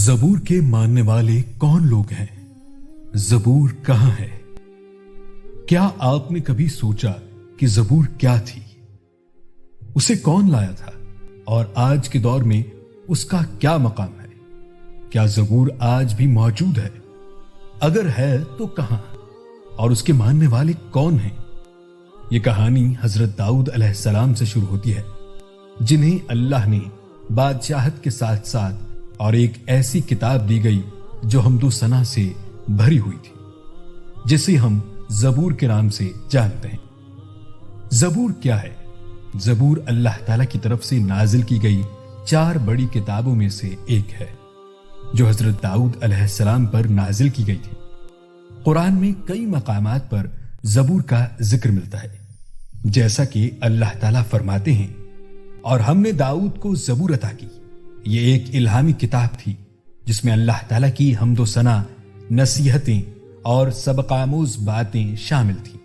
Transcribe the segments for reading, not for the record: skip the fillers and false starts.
ज़बूर के मानने वाले कौन लोग हैं? ज़बूर कहां है? क्या आपने कभी सोचा कि ज़बूर क्या थी? उसे कौन लाया था और आज के दौर में उसका क्या मकाम है? क्या ज़बूर आज भी मौजूद है? अगर है तो कहां और उसके मानने वाले कौन हैं? यह कहानी हजरत दाऊद अलैहिस्सलाम से शुरू होती है, जिन्हें अल्लाह ने बादशाहत के साथ साथ और एक ऐसी किताब दी गई जो हमदो सना से भरी हुई थी, जिसे हम ज़बूर के नाम से जानते हैं। ज़बूर क्या है? ज़बूर अल्लाह ताला की तरफ से नाजिल की गई 4 बड़ी किताबों में से एक है, जो हजरत दाऊद अलैहिस्सलाम पर नाजिल की गई थी। कुरान में कई मकामात पर ज़बूर का जिक्र मिलता है, जैसा कि अल्लाह ताला फरमाते हैं, और हमने दाऊद को ज़बूर अता की। ये एक इल्हामी किताब थी जिसमें अल्लाह ताला की हम्दो सना, नसीहतें और सबकामूज बातें शामिल थी।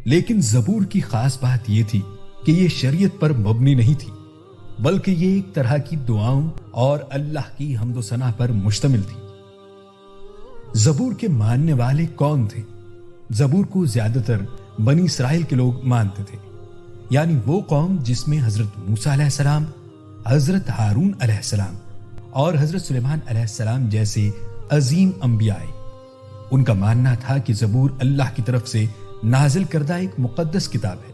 लेकिन ज़बूर की खास बात यह थी कि यह शरीयत पर मबनी नहीं थी, बल्कि ये एक तरह की दुआओं और अल्लाह की हम्दो सना पर मुश्तमिल थी। ज़बूर के मानने वाले कौन थे? ज़बूर को ज्यादातर बनी इसराइल के लोग मानते थे, यानी वो कौम जिसमें हजरत मूसा अलैहिस्सलाम, हजरत हारून अलैहिस्सलाम और हजरत सुलेमान अलैहिस्सलाम जैसे अजीम अंबिया आए। उनका मानना था कि ज़बूर अल्लाह की तरफ से नाजिल करदा एक मुकद्दस किताब है।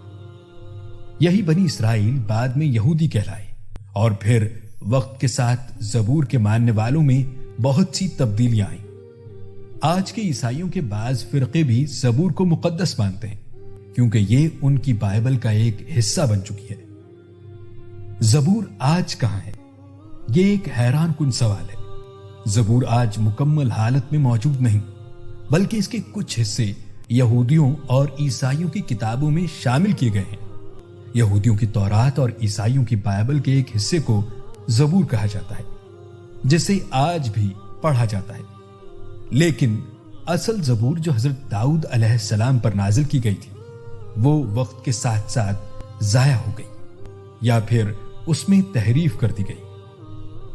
यही बनी इसराइल बाद में यहूदी कहलाए, और फिर वक्त के साथ ज़बूर के मानने वालों में बहुत सी तब्दीलियां आई। आज के ईसाइयों के बाज फिरके भी ज़बूर को मुकद्दस मानते हैं, क्योंकि ये उनकी बाइबल का एक हिस्सा बन चुकी है। ज़बूर आज कहां है? ये एक हैरान कुन सवाल है। ज़बूर आज मुकम्मल हालत में मौजूद नहीं, बल्कि इसके कुछ हिस्से यहूदियों और ईसाइयों की किताबों में शामिल किए गए हैं। यहूदियों की तौरात और ईसाइयों की बाइबल के एक हिस्से को ज़बूर कहा जाता है, जिसे आज भी पढ़ा जाता है। लेकिन असल ज़बूर जो हजरत दाऊद अलैहिस्सलाम पर नाजिल की गई थी, वो वक्त के साथ साथ जाया हो गई, या फिर उसमें तहरीफ कर दी गई।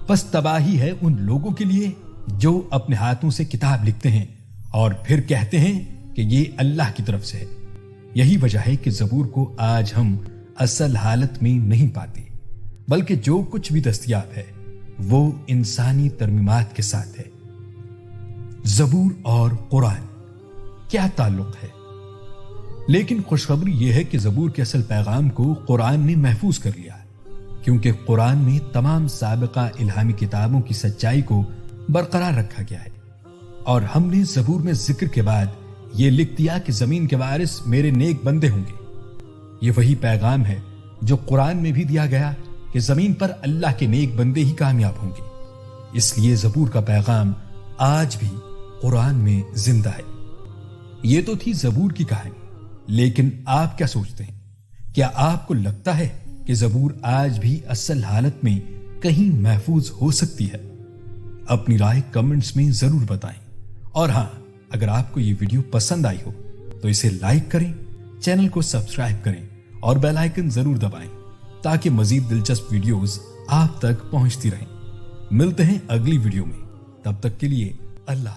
बस तबाही है उन लोगों के लिए जो अपने हाथों से किताब लिखते हैं और फिर कहते हैं कि ये अल्लाह की तरफ से है। यही वजह है कि ज़बूर को आज हम असल हालत में नहीं पाते, बल्कि जो कुछ भी दस्तयाब है वो इंसानी तरमीमात के साथ है। ज़बूर और कुरान क्या ताल्लुक है? लेकिन खुशखबरी यह है कि ज़बूर के असल पैगाम को कुरान ने महफूज कर लिया, क्योंकि कुरान में तमाम साबिका इल्हामी किताबों की सच्चाई को बरकरार रखा गया है। और हमने ज़बूर में जिक्र के बाद यह लिख दिया कि जमीन के वारिस मेरे नेक बंदे होंगे। ये वही पैगाम है जो कुरान में भी दिया गया कि जमीन पर अल्लाह के नेक बंदे ही कामयाब होंगे। इसलिए ज़बूर का पैगाम आज भी कुरान में जिंदा है। ये तो थी ज़बूर की कहानी, लेकिन आप क्या सोचते हैं? क्या आपको लगता है कि ज़बूर आज भी असल हालत में कहीं महफूज हो सकती है? अपनी राय कमेंट्स में जरूर बताएं। और हां, अगर आपको ये वीडियो पसंद आई हो तो इसे लाइक करें, चैनल को सब्सक्राइब करें और बेल आइकन जरूर दबाएं, ताकि मजीद दिलचस्प वीडियोस आप तक पहुंचती रहें। मिलते हैं अगली वीडियो में, तब तक के लिए अल्लाह।